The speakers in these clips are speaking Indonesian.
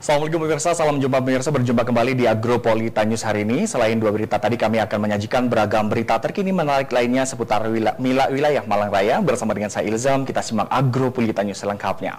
Assalamualaikum pemirsa, salam jumpa pemirsa, berjumpa kembali di Agropolita News hari ini. Selain dua berita tadi, kami akan menyajikan beragam berita terkini menarik lainnya seputar wilayah Malang Raya. Bersama dengan saya Ilzam, kita simak Agropolita News selengkapnya.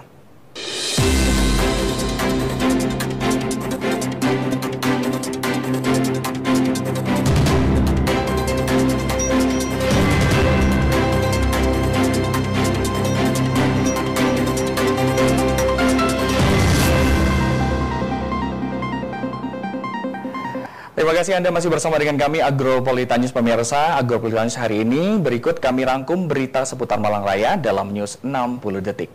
Terima kasih Anda masih bersama dengan kami Agropolita News pemirsa. Agropolita News hari ini berikut kami rangkum berita seputar Malang Raya dalam News 60 Detik.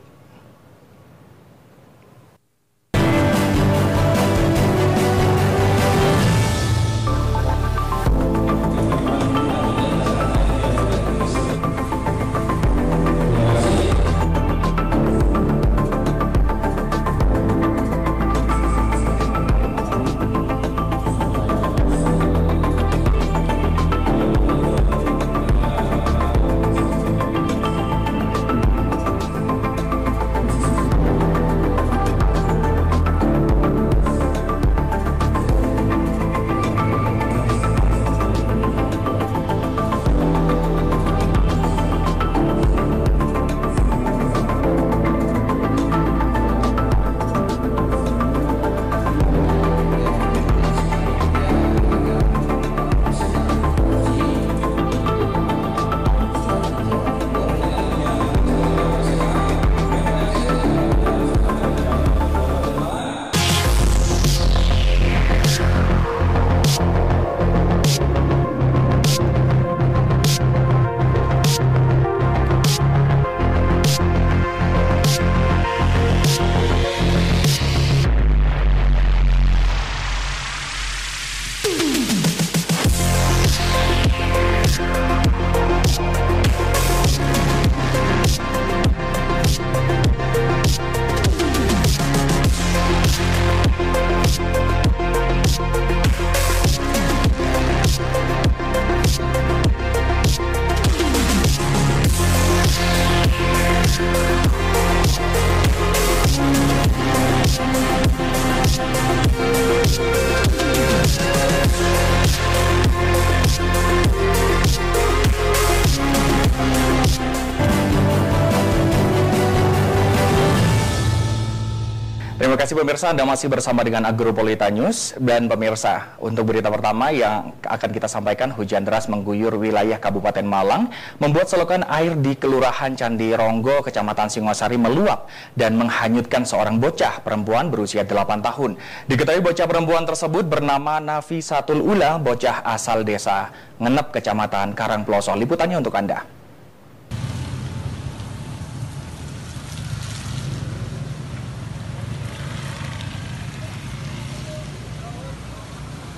Terima kasih pemirsa, Anda masih bersama dengan Agropolita News. Dan pemirsa, untuk berita pertama yang akan kita sampaikan, hujan deras mengguyur wilayah Kabupaten Malang, membuat selokan air di Kelurahan Candi Ronggo, Kecamatan Singosari meluap dan menghanyutkan seorang bocah perempuan berusia 8 tahun. Diketahui bocah perempuan tersebut bernama Nafisatul Ula, bocah asal desa Ngenep, Kecamatan Karangploso. Liputannya untuk Anda.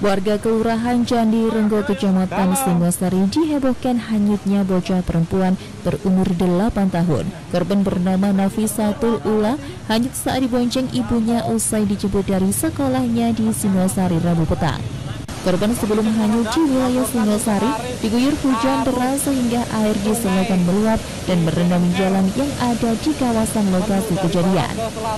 Warga Kelurahan Candi Ronggo, Kecamatan Singosari dihebohkan hanyutnya bocah perempuan berumur 8 tahun. Korban bernama Nafisatul Ula hanyut saat dibonceng ibunya usai dijemput dari sekolahnya di Singosari Rabu petang. Korban sebelum hanyut di wilayah Singosari diguyur hujan deras sehingga air di selokan meluap dan merendam jalan yang ada di kawasan lokasi kejadian.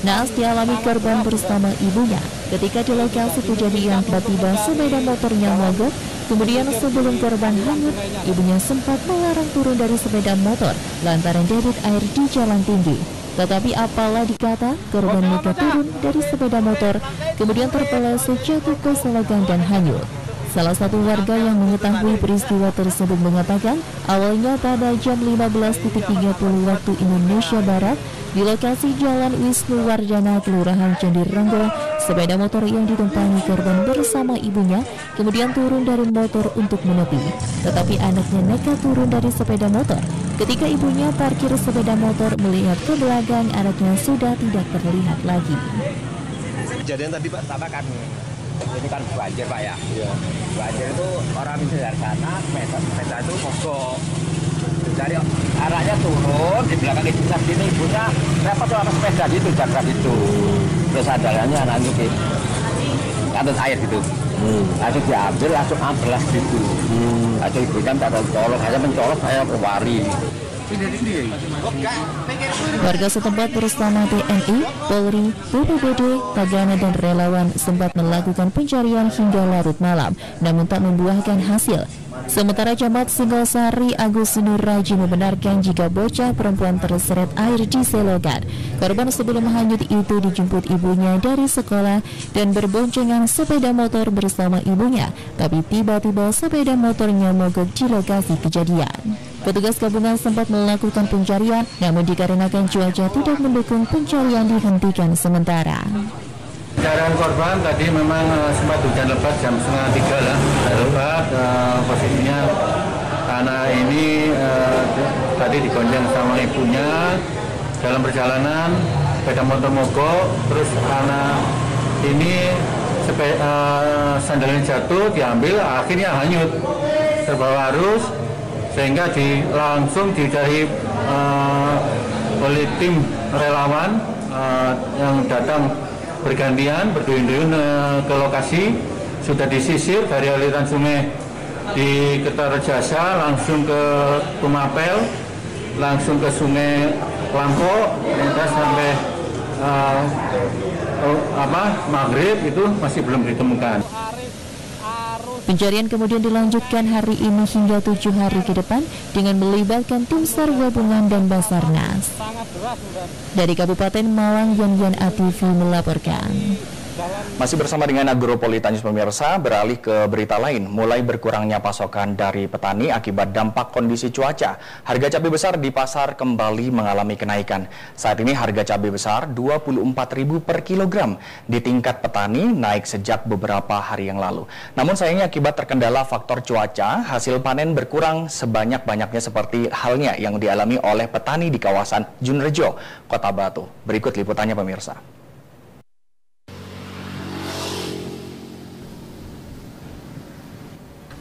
Naas dialami korban bersama ibunya. Ketika di lokasi kejadian tiba-tiba sepeda motornya mogok. Kemudian sebelum korban hanyut, ibunya sempat melarang turun dari sepeda motor lantaran debit air di jalan tinggi. Tetapi apalah dikata, korban nekat turun dari sepeda motor, kemudian terpeleset jatuh ke selokan dan hanyut. Salah satu warga yang mengetahui peristiwa tersebut mengatakan, awalnya pada jam 15.30 waktu Indonesia Barat, di lokasi Jalan Wisnu Wardana, Kelurahan Candi Ronggo, sepeda motor yang ditumpangi korban bersama ibunya kemudian turun dari motor untuk menepi. Tetapi anaknya nekat turun dari sepeda motor. Ketika ibunya parkir sepeda motor, melihat ke belakang, anaknya sudah tidak terlihat lagi. Kejadian tadi Pak, sama kan ini kan banjir Pak ya. Iya. Banjir itu orang di sana, sepeda itu mogok. Dari arahnya turun, di belakang ibu sini ibunya repot tuh apa sepeda gitu, jaga gitu. Terus andalannya anaknya ke atas air gitu. Langsung diambil, langsung amblas gitu. Langsung ibunya minta tolong, saya mencolok, saya berwari. Warga setempat bersama TNI, Polri, BPBD, Tagana dan relawan sempat melakukan pencarian hingga larut malam, namun tak membuahkan hasil. Sementara Camat Singosari Agus Nurraji membenarkan jika bocah perempuan terseret air di selokan. Korban sebelum hanyut itu dijemput ibunya dari sekolah dan berboncengan sepeda motor bersama ibunya, tapi tiba-tiba sepeda motornya mogok di lokasi kejadian. Petugas gabungan sempat melakukan pencarian, namun dikarenakan cuaca tidak mendukung, pencarian dihentikan sementara. Pencarian korban tadi memang sempat hujan lebat jam 2:30 lah. Lebat posisinya anak ini tadi digonceng sama ibunya dalam perjalanan, sepeda motor mogok, terus anak ini sandalnya jatuh, diambil, akhirnya hanyut terbawa arus sehingga langsung dicari oleh tim relawan yang datang bergantian berduyun-duyun ke lokasi. Sudah disisir dari aliran sungai di Kertarejasa langsung ke Tumapel, langsung ke Sungai Lampo, dan sampai maghrib itu masih belum ditemukan. Pencarian kemudian dilanjutkan hari ini hingga 7 hari ke depan dengan melibatkan tim SAR gabungan dan Basarnas. Dari Kabupaten Malang, Yan ATV melaporkan. Masih bersama dengan Agropolita News pemirsa, beralih ke berita lain. Mulai berkurangnya pasokan dari petani akibat dampak kondisi cuaca, harga cabai besar di pasar kembali mengalami kenaikan. Saat ini harga cabai besar Rp24.000 per kilogram. Di tingkat petani naik sejak beberapa hari yang lalu. Namun sayangnya akibat terkendala faktor cuaca, hasil panen berkurang sebanyak-banyaknya seperti halnya yang dialami oleh petani di kawasan Junrejo, Kota Batu. Berikut liputannya pemirsa.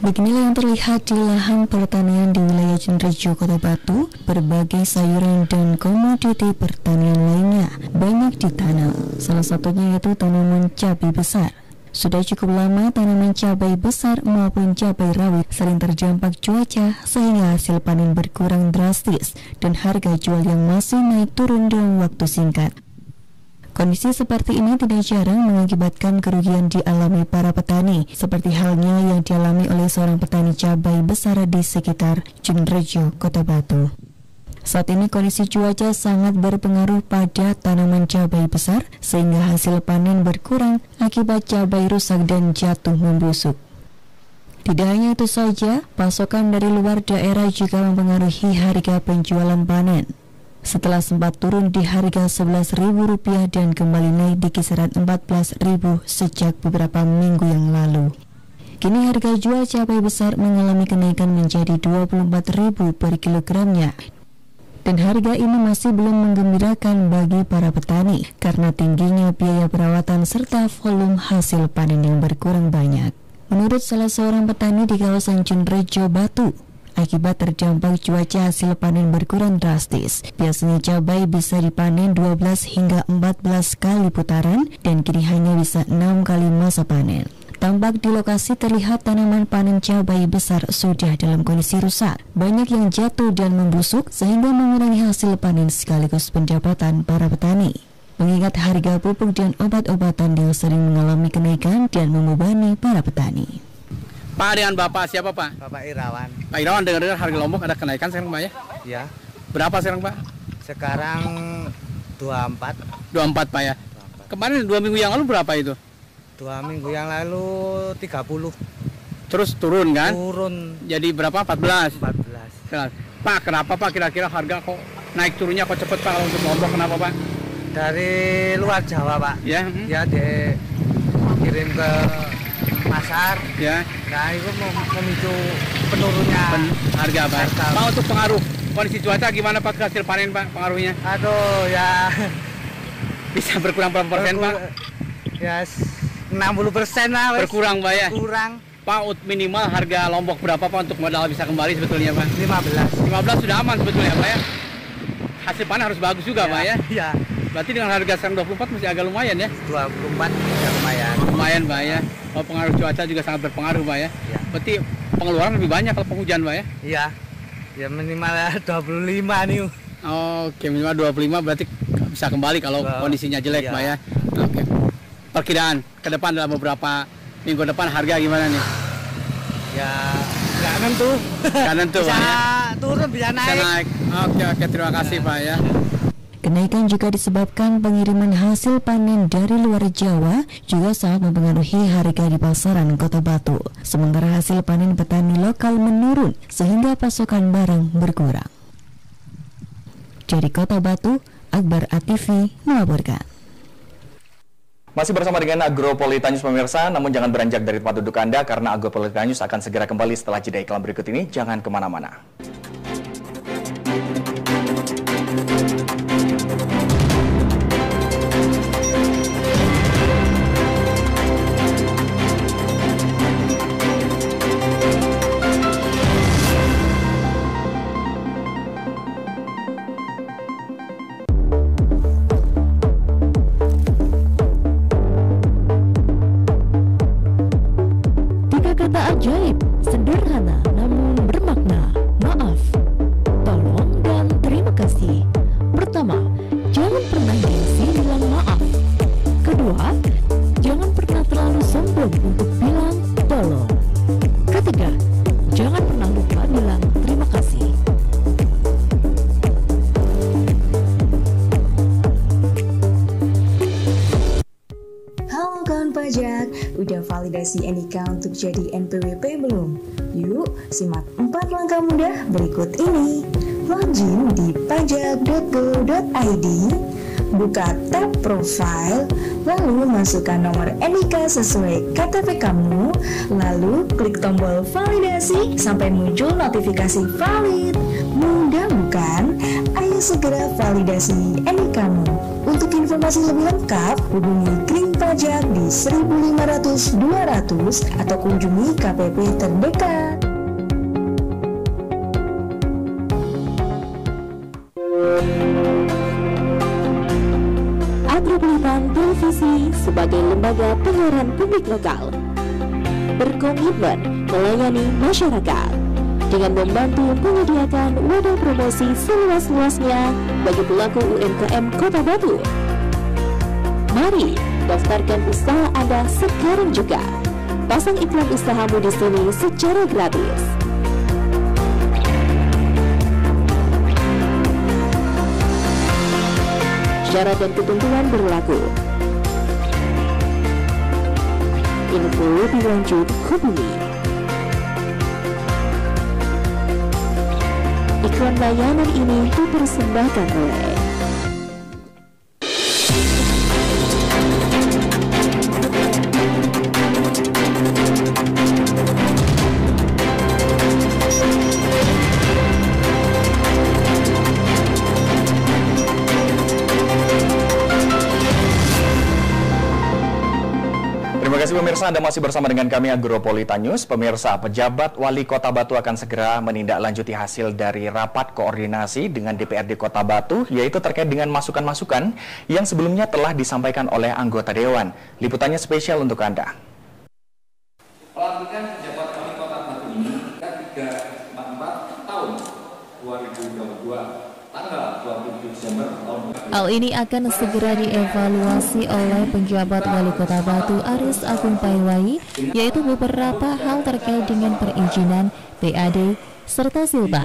Beginilah yang terlihat di lahan pertanian di wilayah Junrejo, Kota Batu. Berbagai sayuran dan komoditi pertanian lainnya banyak ditanam. Salah satunya yaitu tanaman cabai besar. Sudah cukup lama tanaman cabai besar maupun cabai rawit sering terdampak cuaca sehingga hasil panen berkurang drastis dan harga jual yang masih naik turun dalam waktu singkat. Kondisi seperti ini tidak jarang mengakibatkan kerugian dialami para petani, seperti halnya yang dialami oleh seorang petani cabai besar di sekitar Junrejo, Kota Batu. Saat ini kondisi cuaca sangat berpengaruh pada tanaman cabai besar, sehingga hasil panen berkurang akibat cabai rusak dan jatuh membusuk. Tidak hanya itu saja, pasokan dari luar daerah juga mempengaruhi harga penjualan panen. Setelah sempat turun di harga Rp11.000 dan kembali naik di kisaran Rp14.000 sejak beberapa minggu yang lalu. Kini harga jual cabai besar mengalami kenaikan menjadi Rp24.000 per kilogramnya. Dan harga ini masih belum menggembirakan bagi para petani karena tingginya biaya perawatan serta volume hasil panen yang berkurang banyak. Menurut salah seorang petani di kawasan Junrejo, Batu, akibat terdampak cuaca hasil panen berkurang drastis. Biasanya cabai bisa dipanen 12 hingga 14 kali putaran dan kini hanya bisa 6 kali masa panen. Tampak di lokasi terlihat tanaman panen cabai besar sudah dalam kondisi rusak. Banyak yang jatuh dan membusuk sehingga mengurangi hasil panen sekaligus pendapatan para petani. Mengingat harga pupuk dan obat-obatan yang sering mengalami kenaikan dan membebani para petani. Pak, dengan Bapak siapa Pak? Bapak Irawan. Pak Irawan, dengar-dengar harga Lombok ada kenaikan sekarang Pak ya? Ya. Berapa sekarang Pak? Sekarang 24. 24 Pak ya? 24. Kemarin 2 minggu yang lalu berapa itu? 2 minggu yang lalu 30. Terus turun kan? Turun. Jadi berapa? 14? 14. Pak, kenapa Pak kira-kira harga kok naik turunnya kok cepet Pak kalau untuk Lombok, kenapa Pak? Dari luar Jawa Pak. Ya? Ya dikirim ke pasar. Ya. Nah itu memicu penurunnya harga Pak. Pak, untuk pengaruh kondisi cuaca gimana Pak ke hasil panen Pak, pengaruhnya? Aduh ya. Bisa berkurang berapa persen Pak? Ya 60% lah. Berkurang Pak ya? Kurang. Pak, minimal harga Lombok berapa Pak untuk modal bisa kembali sebetulnya Pak? 15. 15 sudah aman sebetulnya Pak ya? Hasil panen harus bagus juga Pak ya? Iya. Berarti dengan harga sekarang 24 masih agak lumayan ya? 24 ya lumayan. Lumayan Pak ya? Oh, pengaruh cuaca juga sangat berpengaruh Pak ya? Iya. Berarti pengeluaran lebih banyak kalau penghujan Pak ya? Iya. Ya minimal 25 nih. Oke, minimal 25 berarti bisa kembali kalau kondisinya jelek, Pak ya. Oke. Perkiraan ke depan dalam beberapa minggu depan harga gimana nih? Ya nggak nentu. Nggak nentu, Bisa Pak ya. turun, bisa naik. Bisa naik. Oke, terima kasih, Pak ya. Kenaikan juga disebabkan pengiriman hasil panen dari luar Jawa juga sangat mempengaruhi harga di pasaran Kota Batu. Sementara hasil panen petani lokal menurun sehingga pasokan barang berkurang. Dari Kota Batu, Akbar ATV melaporkan. Masih bersama dengan Agropolita News pemirsa, namun jangan beranjak dari tempat duduk Anda karena Agropolita News akan segera kembali setelah jeda iklan berikut ini. Jangan kemana-mana. Kata ajaib, sederhana namun bermakna. Maaf, tolong dan terima kasih. Pertama, jangan pernah gengsi bilang maaf. Kedua, jangan pernah terlalu sombong untuk bilang tolong. Ketiga, jangan pernah lupa bilang terima kasih. Halo kawan pajak, udah validasi NIK untuk jadi NPWP belum? Yuk, simak 4 langkah mudah berikut ini. Login di pajak.go.id, buka tab profile, lalu masukkan nomor NIK sesuai KTP kamu, lalu klik tombol validasi sampai muncul notifikasi valid. Mudah bukan? Ayo segera validasi NIK kamu. Untuk informasi lebih lengkap, hubungi Kring Pajak di 1500 200 atau kunjungi KPP terdekat. Agropolitan Televisi sebagai lembaga penyiaran publik lokal berkomitmen melayani masyarakat dengan membantu menyediakan wadah promosi seluas-luasnya bagi pelaku UMKM Kota Batu. Mari daftarkan usaha Anda sekarang juga. Pasang iklan usahamu di sini secara gratis. Syarat dan ketentuan berlaku. Info lebih lanjut hubungi. Iklan layanan ini dipersembahkan oleh Terima kasih pemirsa, Anda masih bersama dengan kami Agropolita News. Pemirsa, pejabat Wali Kota Batu akan segera menindaklanjuti hasil dari rapat koordinasi dengan DPRD Kota Batu, yaitu terkait dengan masukan-masukan yang sebelumnya telah disampaikan oleh anggota Dewan. Liputannya spesial untuk Anda. Pelantikan pejabat Wali Kota Batu ini 3/4 tahun 2022. Hal ini akan segera dievaluasi oleh penjabat Wali Kota Batu Aris Agung Paiwai, yaitu beberapa hal terkait dengan perizinan, PAD, serta silpa.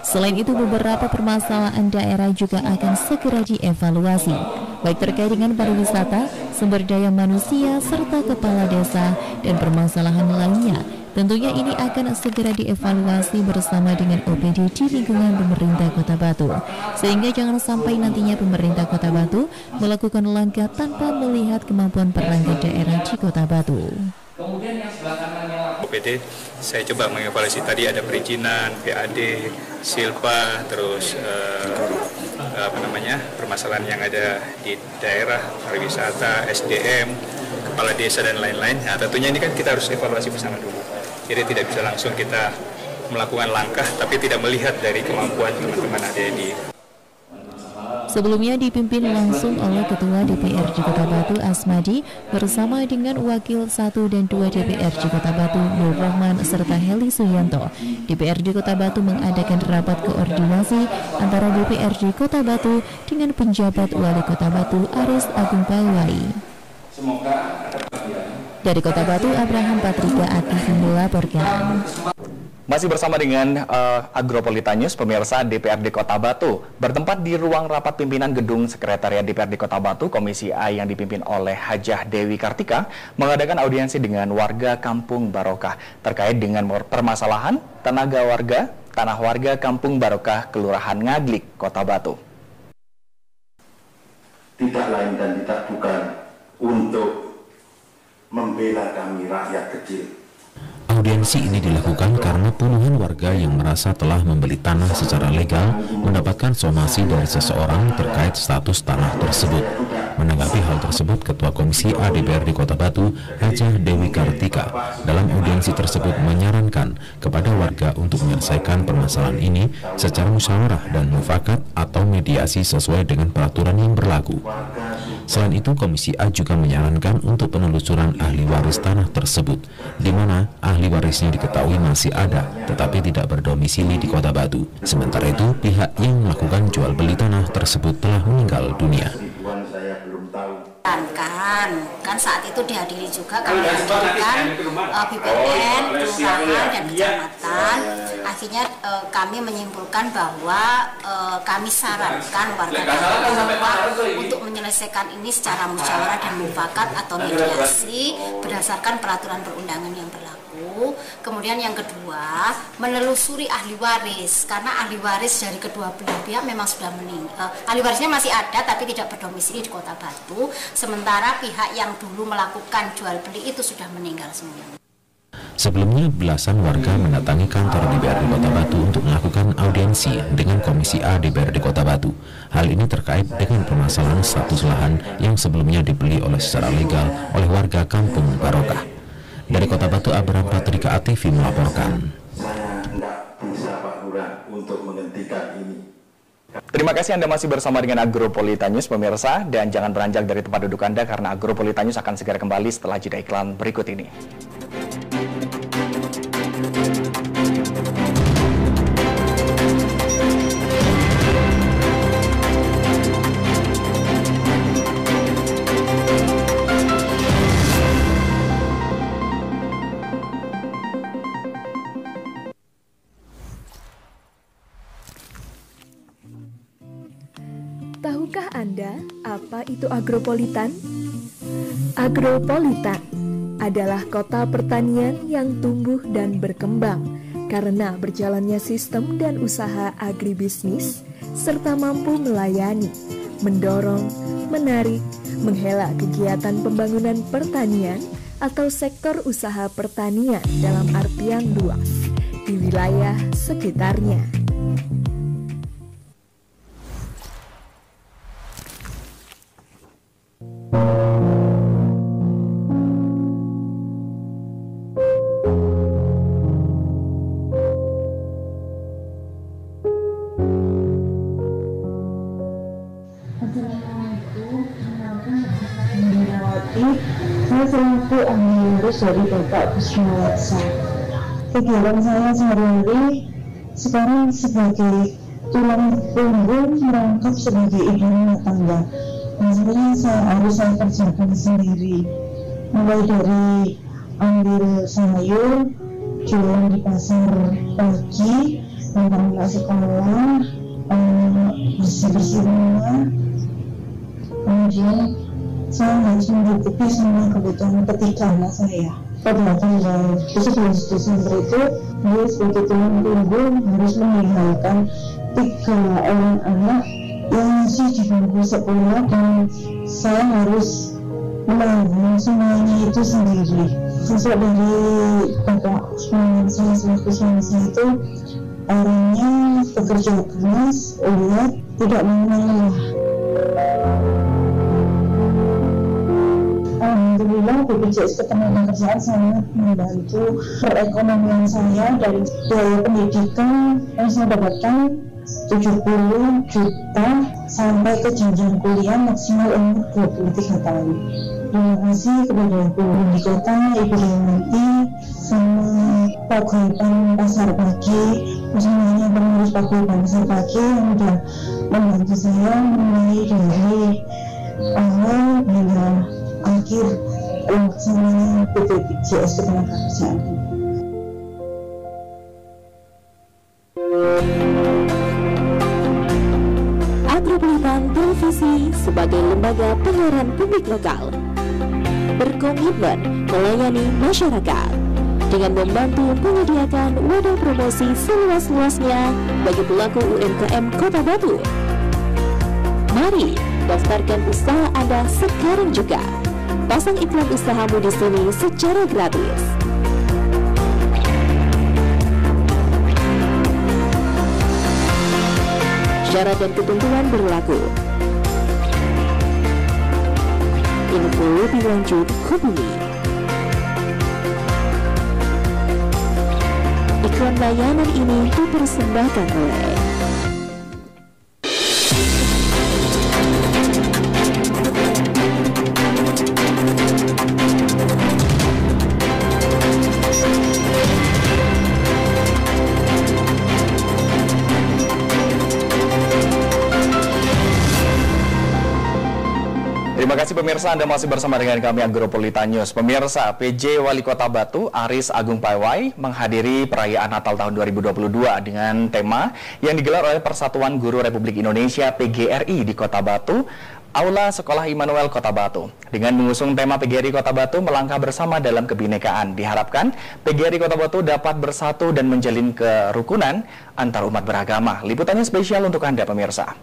Selain itu, beberapa permasalahan daerah juga akan segera dievaluasi, baik terkait dengan pariwisata, sumber daya manusia, serta kepala desa, dan permasalahan lainnya. Tentunya ini akan segera dievaluasi bersama dengan OPD di lingkungan pemerintah Kota Batu, sehingga jangan sampai nantinya pemerintah Kota Batu melakukan langkah tanpa melihat kemampuan perangkat daerah di Kota Batu. OPD, saya coba mengevaluasi tadi ada perizinan, PAD, silpa, terus permasalahan yang ada di daerah, pariwisata, SDM, kepala desa dan lain-lain. Nah, tentunya ini kan kita harus evaluasi bersama dulu. Jadi tidak bisa langsung kita melakukan langkah tapi tidak melihat dari kemampuan teman-teman ada di Sebelumnya dipimpin langsung oleh Ketua DPRD Kota Batu Asmadi bersama dengan Wakil 1 dan 2 DPRD Kota Batu Nur Rahman serta Heli Suyanto. DPRD Kota Batu mengadakan rapat koordinasi antara DPRD Kota Batu dengan penjabat Wali Kota Batu Aris Agung Pawai. Dari Kota Batu, Abraham Patrika Akif melaporkan. Masih bersama dengan Agropolitan News, pemirsa. DPRD Kota Batu bertempat di ruang rapat pimpinan gedung sekretariat DPRD Kota Batu. Komisi A yang dipimpin oleh Hajah Dewi Kartika mengadakan audiensi dengan warga Kampung Barokah terkait dengan permasalahan tanah warga Kampung Barokah, Kelurahan Ngaglik, Kota Batu. Tidak lain dan tidak bukan untuk membela kami rakyat kecil. Audiensi ini dilakukan karena puluhan warga yang merasa telah membeli tanah secara legal mendapatkan somasi dari seseorang terkait status tanah tersebut. Menanggapi hal tersebut, Ketua Komisi A DPRD Kota Batu, Hajah Dewi Kartika, dalam audiensi tersebut menyarankan kepada warga untuk menyelesaikan permasalahan ini secara musyawarah dan mufakat atau mediasi sesuai dengan peraturan yang berlaku. Selain itu, Komisi A juga menyarankan untuk penelusuran ahli waris tanah tersebut, di mana ahli warisnya diketahui masih ada, tetapi tidak berdomisili di Kota Batu. Sementara itu, pihak yang melakukan jual beli tanah tersebut telah meninggal dunia. Kan saat itu dihadiri juga, kami hadirkan BPN, kelurahan dan kecamatan. Akhirnya kami menyimpulkan bahwa kami sarankan warga untuk menyelesaikan ini secara musyawarah dan mufakat atau mediasi berdasarkan peraturan perundangan yang berlaku. Kemudian yang kedua, menelusuri ahli waris, karena ahli waris dari kedua belah pihak memang sudah meninggal. Ahli warisnya masih ada tapi tidak berdomisili di Kota Batu, sementara pihak yang dulu melakukan jual beli itu sudah meninggal semuanya. Sebelumnya, belasan warga mendatangi kantor DPRD Kota Batu untuk melakukan audiensi dengan Komisi A DPRD Kota Batu. Hal ini terkait dengan permasalahan status lahan yang sebelumnya dibeli secara legal oleh warga Kampung Barokah. Dari Kota Batu, Abraham Patrika ATV melaporkan. Saya tidak bisa, Pak Lurah, untuk menghentikan ini. Terima kasih Anda masih bersama dengan Agropolitan News, pemirsa, dan jangan beranjak dari tempat duduk Anda karena Agropolitan News akan segera kembali setelah jeda iklan berikut ini. Tahukah Anda apa itu Agropolitan? Agropolitan adalah kota pertanian yang tumbuh dan berkembang karena berjalannya sistem dan usaha agribisnis serta mampu melayani, mendorong, menarik, menghela kegiatan pembangunan pertanian atau sektor usaha pertanian dalam artian luas di wilayah sekitarnya. Saya selaku ahli waris dari Bapak Kusmawatsa. Kegiatan saya sehari-hari sekarang sebagai tulang punggung merangkap sebagai ibu rumah tangga. Maksudnya harus saya kerjakan sendiri, mulai dari ambil sayur, jualan di pasar pagi, anak sekolah, bersih-bersih rumah, kemudian saya harus mencukupi semua kebutuhan ketiga anak saya. Pada tanggal 11 Desember itu, dia sebagai tulang punggung harus meninggalkan 3 orang anak yang masih di bangku sekolah dan saya harus menanggung semuanya itu sendiri. Sesuai dari Bapak saya selaku suami saya itu orangnya bekerja keras, ulet, tidak mengalah. Alhamdulillah BPJS Ketenagakerjaan sangat membantu perekonomian saya dari biaya pendidikan yang saya dapatkan 70 juta sampai ke jenjang kuliah maksimal umur 23 tahun. Terima kasih kepada Ibu Wali Kota, Ibu Dewanti, sama Paguyuban Pasar Pagi, semuanya pengurus Paguyuban Pasar Pagi yang sudah membantu saya mulai dari awal hingga akhir pelaksanaan BPJS Ketenagakerjaan. Agropolitan Televisi sebagai lembaga penyiaran publik lokal berkomitmen melayani masyarakat dengan membantu menyediakan wadah promosi seluas-luasnya bagi pelaku UMKM Kota Batu. Mari daftarkan usaha Anda sekarang juga. Pasang iklan usahamu di sini secara gratis. Syarat dan ketentuan berlaku. Info lebih lanjut hubungi. Iklan layanan ini dipersembahkan oleh Terima kasih pemirsa, Anda masih bersama dengan kami Agropolitan News. Pemirsa, PJ Wali Kota Batu Aris Agung Paiwai menghadiri perayaan Natal tahun 2022 dengan tema yang digelar oleh Persatuan Guru Republik Indonesia PGRI di Kota Batu, Aula Sekolah Immanuel Kota Batu. Dengan mengusung tema PGRI Kota Batu melangkah bersama dalam kebinekaan, diharapkan PGRI Kota Batu dapat bersatu dan menjalin kerukunan antar umat beragama. Liputannya spesial untuk Anda pemirsa.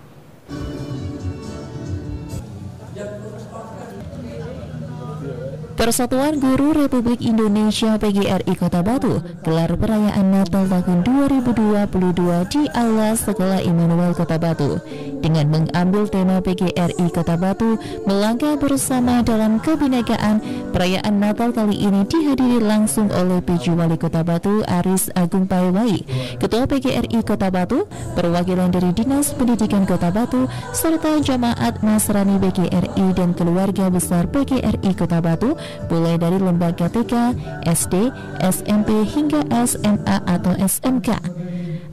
Persatuan Guru Republik Indonesia PGRI Kota Batu gelar perayaan Natal tahun 2022 di Aula Sekolah Immanuel Kota Batu. Dengan mengambil tema PGRI Kota Batu melangkah bersama dalam kebinekaan, perayaan Natal kali ini dihadiri langsung oleh PJ Wali Kota Batu Aris Agung Paiwai, Ketua PGRI Kota Batu, perwakilan dari Dinas Pendidikan Kota Batu, serta jamaat Nasrani PGRI dan keluarga besar PGRI Kota Batu, mulai dari lembaga TK, SD, SMP hingga SMA atau SMK.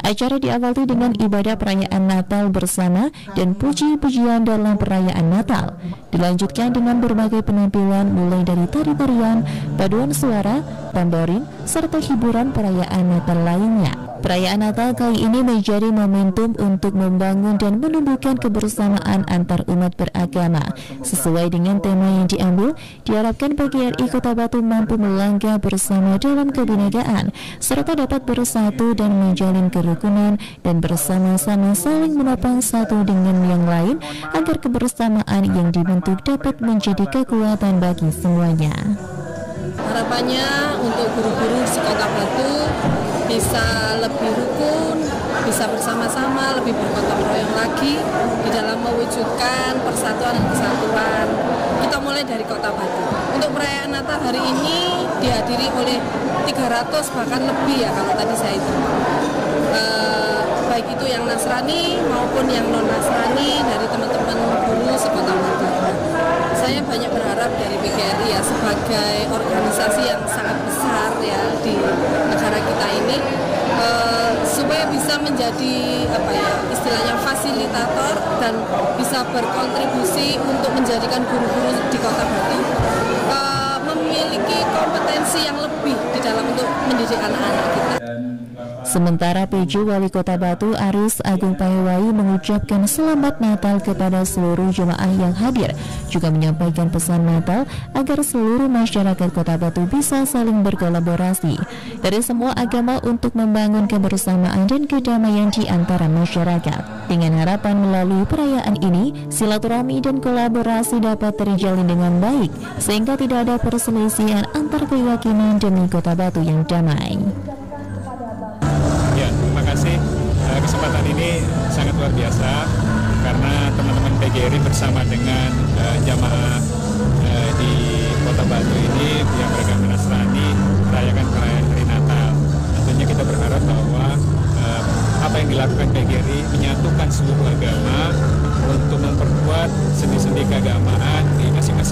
Acara diawali dengan ibadah perayaan Natal bersama dan puji-pujian dalam perayaan Natal. Dilanjutkan dengan berbagai penampilan mulai dari tari-tarian, paduan suara, tamborin, serta hiburan perayaan Natal lainnya. Perayaan Natal kali ini menjadi momentum untuk membangun dan menumbuhkan kebersamaan antar umat beragama. Sesuai dengan tema yang diambil, diharapkan PGRI Kota Batu mampu melangkah bersama dalam kebinekaan, serta dapat bersatu dan menjalin kerukunan dan bersama-sama saling menopang satu dengan yang lain agar kebersamaan yang dibentuk dapat menjadi kekuatan bagi semuanya. Harapannya untuk guru-guru di Kota Batu bisa lebih rukun, bisa bersama-sama, lebih bergotong royong lagi di dalam mewujudkan persatuan dan kesatuan. Kita mulai dari Kota Batu. Untuk perayaan Natal hari ini dihadiri oleh 300 bahkan lebih ya kalau tadi saya hitung. Baik itu yang Nasrani maupun yang non-Nasrani dari teman-teman guru sekota Batu. Saya banyak berharap dari PGRI ya sebagai organisasi yang sangat besar ya di negara kita ini supaya bisa menjadi apa ya istilahnya fasilitator dan bisa berkontribusi untuk menjadikan guru-guru di Kota Batu memiliki kompetensi yang lebih di dalam untuk mendidik anak-anak kita. Sementara PJ Wali Kota Batu Aris Agung Paiwai mengucapkan selamat Natal kepada seluruh jemaah yang hadir, juga menyampaikan pesan Natal agar seluruh masyarakat Kota Batu bisa saling berkolaborasi dari semua agama untuk membangun kebersamaan dan kedamaian di antara masyarakat. Dengan harapan melalui perayaan ini, silaturahmi dan kolaborasi dapat terjalin dengan baik sehingga tidak ada perselisihan antar keyakinan demi Kota Batu yang damai. Terima kasih. Kesempatan ini sangat luar biasa karena teman-teman PGRI bersama dengan jamaah di Kota Batu ini yang beragama Nasrani merayakan perayaan hari Natal. Tentunya kita berharap bahwa apa yang dilakukan PGRI menyatukan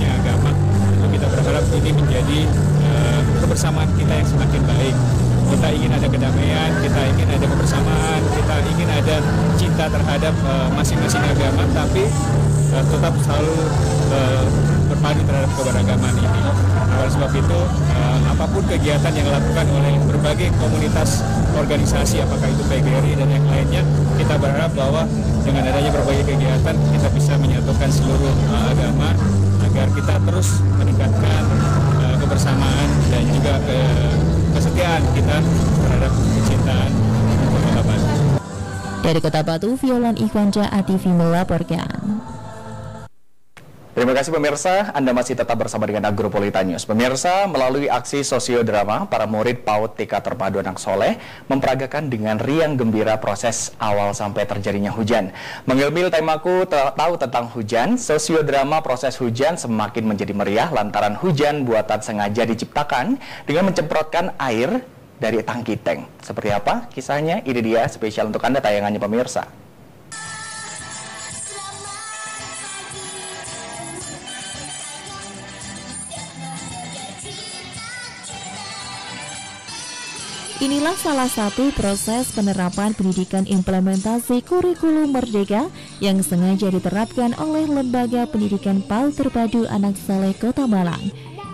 masing-masing agama. Kita berharap ini menjadi kebersamaan kita yang semakin baik. Kita ingin ada kedamaian, kita ingin ada kebersamaan, kita ingin ada cinta terhadap masing-masing agama, tapi tetap selalu berpadu terhadap keberagaman ini. Oleh sebab itu, apapun kegiatan yang dilakukan oleh berbagai komunitas organisasi, apakah itu PGRI dan yang lainnya, kita berharap bahwa dengan adanya berbagai kegiatan kita bisa menyatukan seluruh agama agar kita terus meningkatkan kebersamaan dan juga kesetiaan kita terhadap kecintaan Kota Batu. Dari Kota Batu, Violan Ikhwanja ATV melaporkan. Terima kasih pemirsa, Anda masih tetap bersama dengan Agropolitan News. Pemirsa, melalui aksi sosiodrama, para murid PAUD TK Terpadu Anak Soleh memperagakan dengan riang gembira proses awal sampai terjadinya hujan. Mengambil temaku tahu tentang hujan, sosiodrama proses hujan semakin menjadi meriah lantaran hujan buatan sengaja diciptakan dengan mencemprotkan air dari tangki tank. Seperti apa kisahnya? Ini dia spesial untuk Anda tayangannya pemirsa. Inilah salah satu proses penerapan pendidikan implementasi kurikulum Merdeka yang sengaja diterapkan oleh Lembaga Pendidikan PAUD Terpadu Anak Soleh Kota Malang.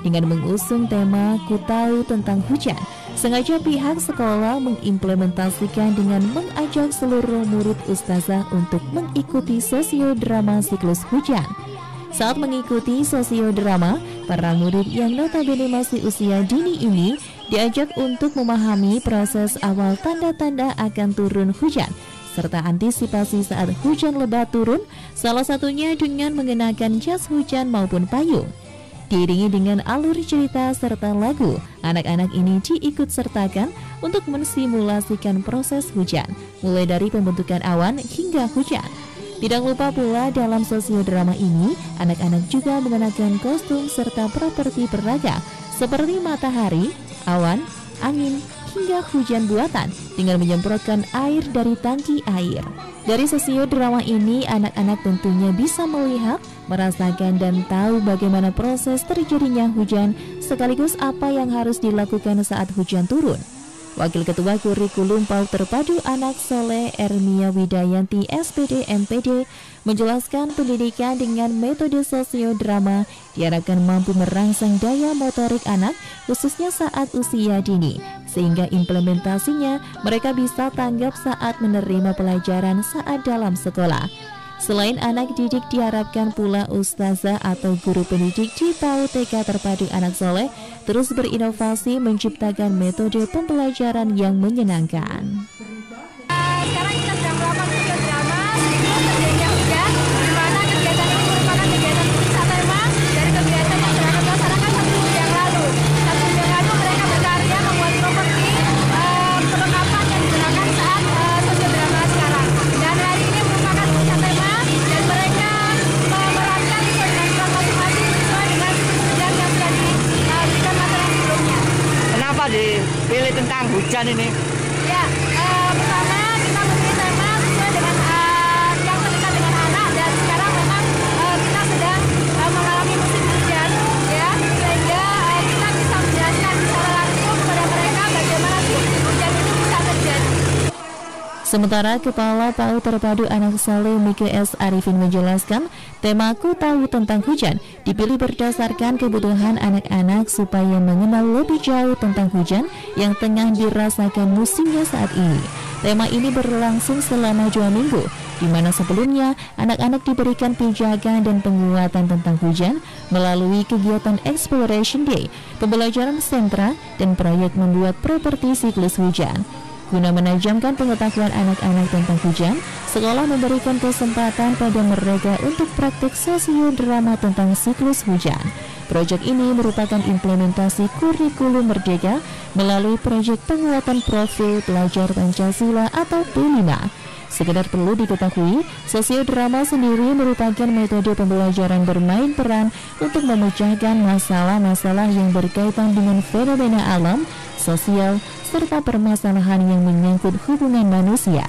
Dengan mengusung tema Ku Tahu Tentang Hujan, sengaja pihak sekolah mengimplementasikan dengan mengajak seluruh murid ustazah untuk mengikuti sosiodrama siklus hujan. Saat mengikuti sosiodrama, para murid yang notabene masih usia dini ini diajak untuk memahami proses awal tanda-tanda akan turun hujan, serta antisipasi saat hujan lebat turun, salah satunya dengan mengenakan jas hujan maupun payung. Diiringi dengan alur cerita serta lagu, anak-anak ini diikut sertakan untuk mensimulasikan proses hujan, mulai dari pembentukan awan hingga hujan. Tidak lupa pula dalam sosiodrama ini, anak-anak juga mengenakan kostum serta properti peraga seperti matahari, awan, angin, hingga hujan buatan dengan menyemprotkan air dari tangki air. Dari sosiodrama ini, anak-anak tentunya bisa melihat, merasakan, dan tahu bagaimana proses terjadinya hujan sekaligus apa yang harus dilakukan saat hujan turun. Wakil Ketua Kurikulum PAUD Terpadu Anak Soleh Ermia Widayanti SPD MPD menjelaskan pendidikan dengan metode sosiodrama diharapkan mampu merangsang daya motorik anak khususnya saat usia dini, sehingga implementasinya mereka bisa tanggap saat menerima pelajaran saat dalam sekolah. Selain anak didik, diharapkan pula ustazah atau guru pendidik di PAUD TK Terpadu Anak Soleh terus berinovasi menciptakan metode pembelajaran yang menyenangkan. Sekarang kita sedang melakukan sosiodrama siklus terjadinya hujan, di mana kegiatan ini merupakan kegiatan pusat tema dari kegiatan yang telah dilaksanakan 1 minggu yang lalu. 1 minggu yang lalu mereka berkarya membuat properti perlengkapan yang digunakan saat sosiodrama sekarang. Dan hari ini merupakan pusat tema dan mereka memerankan sesuai dengan peran masing-masing sesuai dengan hujan yang sudah diberikan materi sebelumnya. Kenapa dipilih tentang hujan ini? Ya, pertama kita memilih tema sesuai dengan yang terdekat dengan anak, dan sekarang memang kita sedang mengalami musim hujan, ya, sehingga kita bisa menjelaskan secara langsung kepada mereka bagaimana sih hujan itu bisa terjadi. Sementara Kepala PAUD Terpadu Anak Soleh Mike S. Arifin menjelaskan, tema Ku Tahu Tentang Hujan dipilih berdasarkan kebutuhan anak-anak supaya mengenal lebih jauh tentang hujan yang tengah dirasakan musimnya saat ini. Tema ini berlangsung selama 2 minggu, di mana sebelumnya anak-anak diberikan pijakan dan penguatan tentang hujan melalui kegiatan Exploration Day, pembelajaran sentra, dan proyek membuat properti siklus hujan. Guna menajamkan pengetahuan anak-anak tentang hujan, sekolah memberikan kesempatan pada mereka untuk praktik sosiodrama tentang siklus hujan. Proyek ini merupakan implementasi kurikulum Merdeka melalui proyek penguatan profil pelajar Pancasila atau P5. Sekedar perlu diketahui, sosiodrama sendiri merupakan metode pembelajaran bermain peran untuk memecahkan masalah-masalah yang berkaitan dengan fenomena alam, sosial, serta permasalahan yang menyangkut hubungan manusia.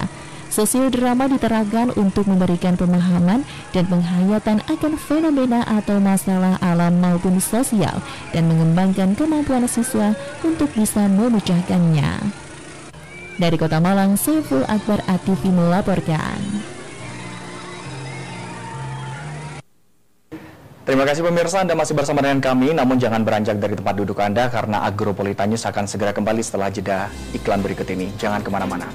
Sosiodrama diterapkan untuk memberikan pemahaman dan penghayatan akan fenomena atau masalah alam maupun sosial dan mengembangkan kemampuan siswa untuk bisa memecahkannya. Dari Kota Malang, Saiful Akbar ATV melaporkan. Terima kasih pemirsa, Anda masih bersama dengan kami, namun jangan beranjak dari tempat duduk Anda karena Agropolitan News akan segera kembali setelah jeda iklan berikut ini. Jangan kemana-mana.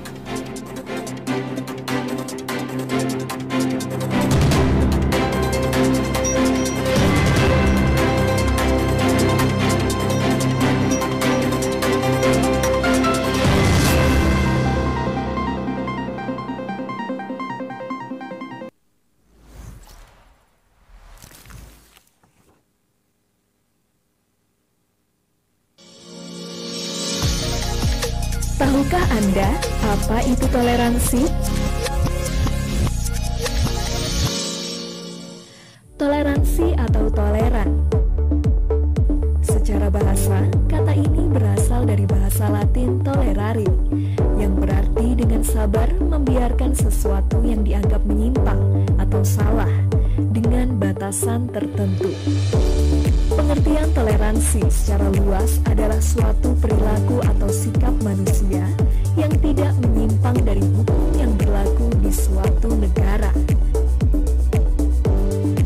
Tahukah Anda apa itu toleransi? Toleransi atau toleran. Secara bahasa, kata ini berasal dari bahasa Latin tolerare, yang berarti dengan sabar membiarkan sesuatu yang dianggap menyimpang atau salah dengan batasan tertentu. Pengertian toleransi secara luas adalah suatu perilaku atau sikap manusia yang tidak menyimpang dari hukum yang berlaku di suatu negara,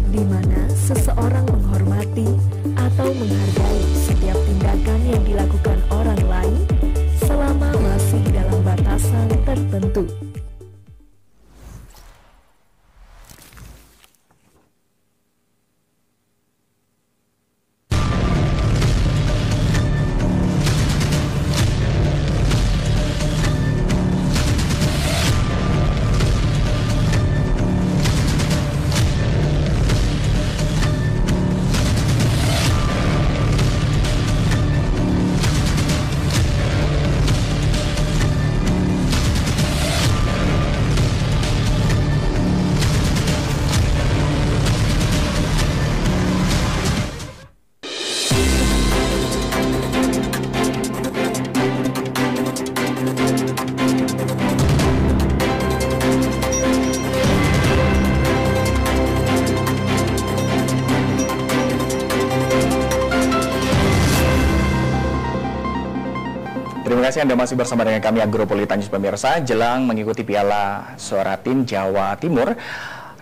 di mana seseorang menghormati atau menghargai setiap tindakan yang dilakukan orang lain selama masih dalam batasan tertentu. Terima kasih Anda masih bersama dengan kami Agropolitan News pemirsa. Jelang mengikuti Piala Suratin Jawa Timur,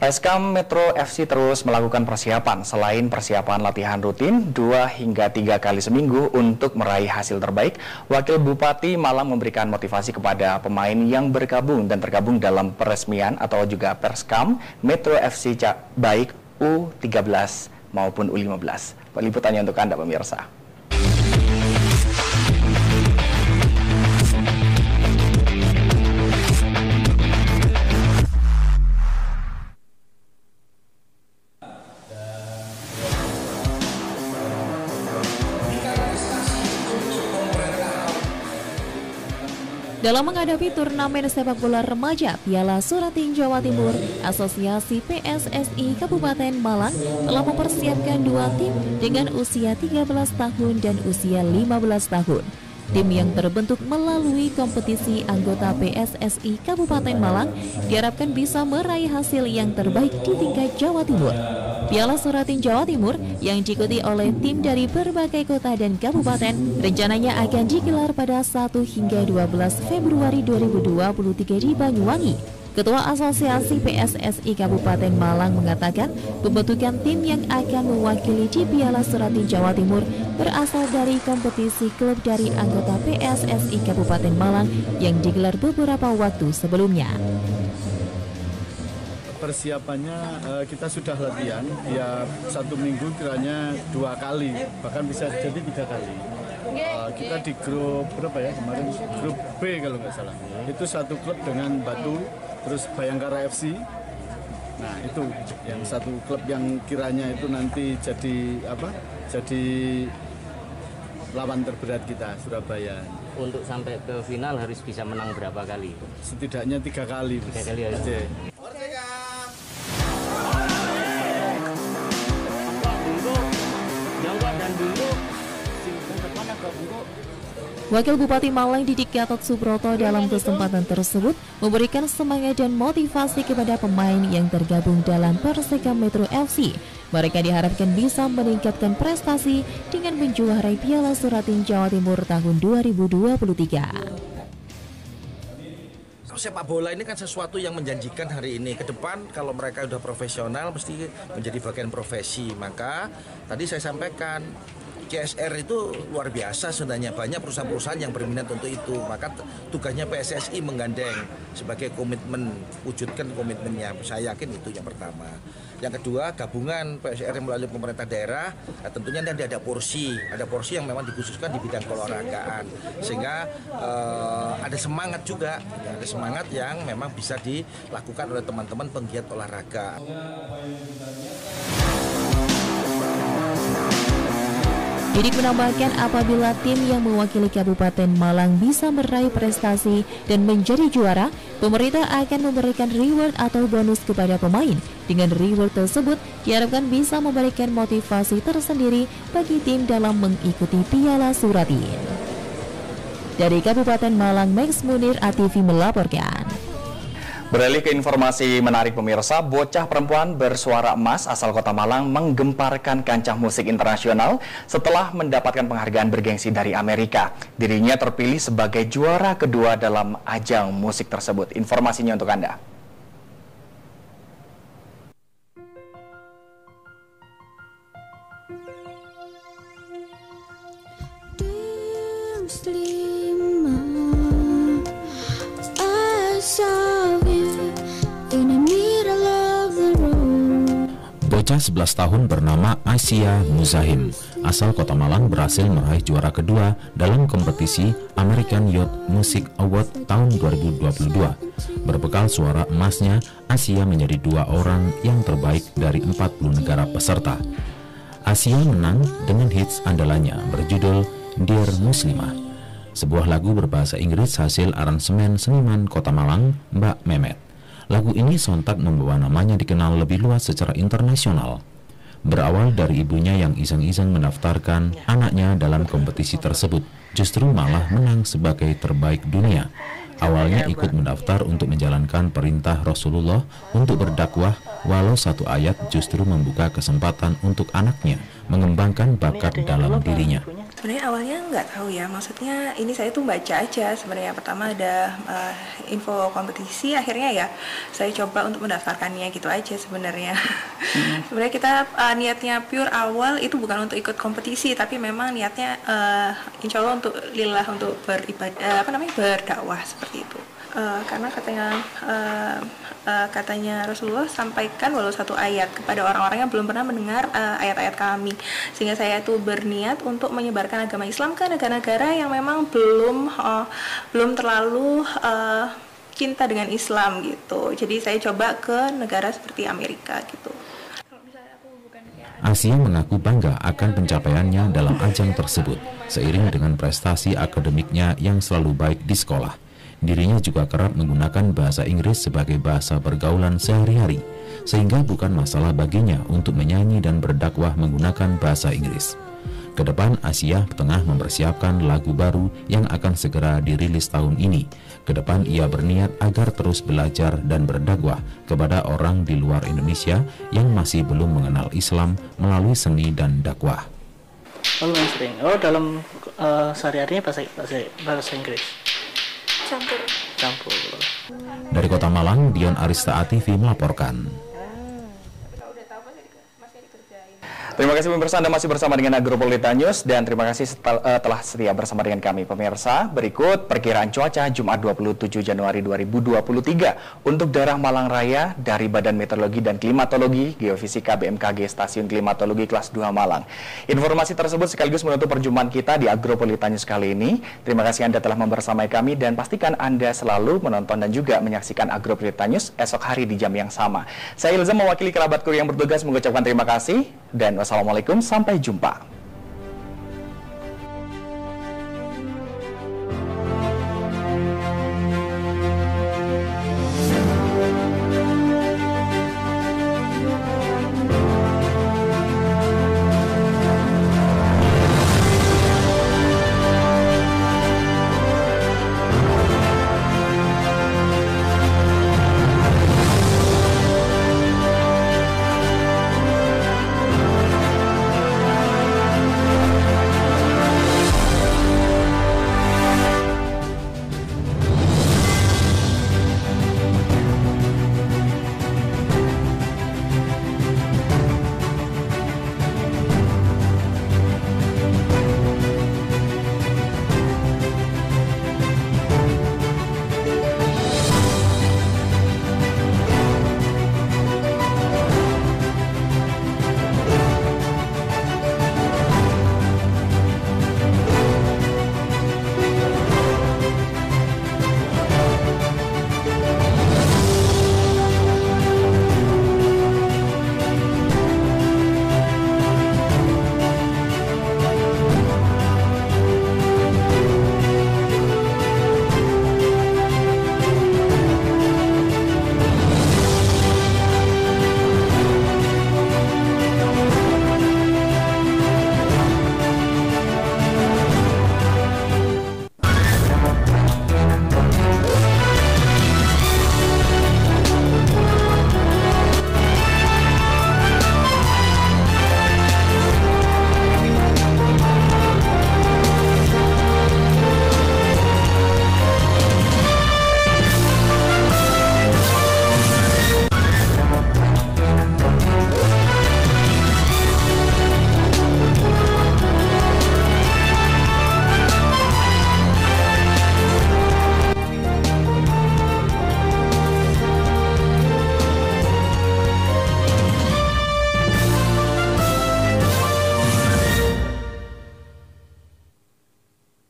Reskam Metro FC terus melakukan persiapan. Selain persiapan latihan rutin 2 hingga 3 kali seminggu untuk meraih hasil terbaik, Wakil Bupati Malang memberikan motivasi kepada pemain yang bergabung dan tergabung dalam peresmian atau juga Perskam Metro FC baik U13 maupun U15. Liputannya untuk Anda pemirsa. Dalam menghadapi turnamen sepak bola remaja Piala Suratin Jawa Timur, Asosiasi PSSI Kabupaten Malang telah mempersiapkan 2 tim dengan usia 13 tahun dan usia 15 tahun. Tim yang terbentuk melalui kompetisi anggota PSSI Kabupaten Malang diharapkan bisa meraih hasil yang terbaik di tingkat Jawa Timur. Piala Suratin Jawa Timur yang diikuti oleh tim dari berbagai kota dan kabupaten rencananya akan digelar pada 1 hingga 12 Februari 2023 di Banyuwangi. Ketua Asosiasi PSSI Kabupaten Malang mengatakan pembentukan tim yang akan mewakili di Piala Suratin Jawa Timur berasal dari kompetisi klub dari anggota PSSI Kabupaten Malang yang digelar beberapa waktu sebelumnya. Persiapannya kita sudah latihan ya 1 minggu kiranya 2 kali, bahkan bisa jadi 3 kali. Kita di grup berapa ya kemarin, grup B kalau nggak salah, itu 1 klub dengan Batu, terus Bayangkara FC. Nah itu yang 1 klub yang kiranya itu nanti jadi apa? Jadi lawan terberat kita, Surabaya. Untuk sampai ke final harus bisa menang berapa kali? Setidaknya 3 kali. 3 kali ya. Jangka dan dulu depan agak buruk Wakil Bupati Malang Didik Gatot Subroto dalam kesempatan tersebut memberikan semangat dan motivasi kepada pemain yang tergabung dalam Perseka Metro FC. Mereka diharapkan bisa meningkatkan prestasi dengan menjuarai Piala Suratin Jawa Timur tahun 2023. Sepak bola ini kan sesuatu yang menjanjikan hari ini. Ke depan kalau mereka sudah profesional mesti menjadi bagian profesi. Maka tadi saya sampaikan CSR itu luar biasa sebenarnya, banyak perusahaan-perusahaan yang berminat untuk itu. Maka tugasnya PSSI menggandeng sebagai komitmen, wujudkan komitmennya. Saya yakin itu yang pertama. Yang kedua, gabungan PSR melalui pemerintah daerah, tentunya nanti ada porsi yang memang dikhususkan di bidang keolahragaan, sehingga ada semangat juga, ada semangat yang memang bisa dilakukan oleh teman-teman penggiat olahraga. Didik menambahkan apabila tim yang mewakili Kabupaten Malang bisa meraih prestasi dan menjadi juara, pemerintah akan memberikan reward atau bonus kepada pemain. Dengan reward tersebut diharapkan bisa memberikan motivasi tersendiri bagi tim dalam mengikuti Piala Suratin. Dari Kabupaten Malang, Max Munir, ATV melaporkan. Beralih ke informasi menarik pemirsa, bocah perempuan bersuara emas asal Kota Malang menggemparkan kancah musik internasional setelah mendapatkan penghargaan bergengsi dari Amerika. Dirinya terpilih sebagai juara kedua dalam ajang musik tersebut. Informasinya untuk Anda. Bocah 11 tahun bernama Aisyah Muzahim asal Kota Malang berhasil meraih juara kedua dalam kompetisi American Youth Music Award tahun 2022. Berbekal suara emasnya, Aisyah menjadi 2 orang yang terbaik dari 40 negara peserta. Aisyah menang dengan hits andalannya berjudul Dear Muslimah, sebuah lagu berbahasa Inggris hasil aransemen seniman Kota Malang, Mbak Memet. Lagu ini sontak membawa namanya dikenal lebih luas secara internasional. Berawal dari ibunya yang iseng-iseng mendaftarkan anaknya dalam kompetisi tersebut, justru malah menang sebagai terbaik dunia. Awalnya ikut mendaftar untuk menjalankan perintah Rasulullah untuk berdakwah, walau satu ayat justru membuka kesempatan untuk anaknya mengembangkan bakat dalam dirinya. Sebenarnya awalnya nggak tahu ya, maksudnya ini saya tuh baca aja sebenarnya. Pertama ada info kompetisi, akhirnya ya saya coba untuk mendaftarkannya gitu aja sebenarnya. Sebenarnya kita niatnya pure awal itu bukan untuk ikut kompetisi, tapi memang niatnya insya Allah untuk lillah, untuk beribadah, berdakwah seperti itu. Karena katanya Rasulullah sampaikan walau satu ayat kepada orang-orang yang belum pernah mendengar ayat-ayat kami, sehingga saya itu berniat untuk menyebarkan agama Islam ke negara-negara yang memang belum terlalu cinta dengan Islam gitu. Jadi saya coba ke negara seperti Amerika gitu. Aisyah mengaku bangga akan pencapaiannya dalam ajang tersebut, seiring dengan prestasi akademiknya yang selalu baik di sekolah. Dirinya juga kerap menggunakan bahasa Inggris sebagai bahasa pergaulan sehari-hari, sehingga bukan masalah baginya untuk menyanyi dan berdakwah menggunakan bahasa Inggris. Kedepan, Aisyah tengah mempersiapkan lagu baru yang akan segera dirilis tahun ini. Kedepan, ia berniat agar terus belajar dan berdakwah kepada orang di luar Indonesia yang masih belum mengenal Islam melalui seni dan dakwah. Lumayan sering. Dalam sehari-harinya bahasa Inggris. Campur. Dari Kota Malang, Dion Arista, ATV melaporkan. Terima kasih pemirsa, Anda masih bersama dengan Agropolitan News, dan terima kasih telah setia bersama dengan kami. Pemirsa, berikut perkiraan cuaca Jumat 27 Januari 2023 untuk daerah Malang Raya dari Badan Meteorologi dan Klimatologi Geofisika BMKG Stasiun Klimatologi Kelas 2 Malang. Informasi tersebut sekaligus menutup perjumpaan kita di Agropolitan News kali ini. Terima kasih Anda telah membersamai kami, dan pastikan Anda selalu menonton dan juga menyaksikan Agropolitan News esok hari di jam yang sama. Saya Ilzam mewakili kerabatku yang bertugas mengucapkan terima kasih dan wassalamualaikum, sampai jumpa.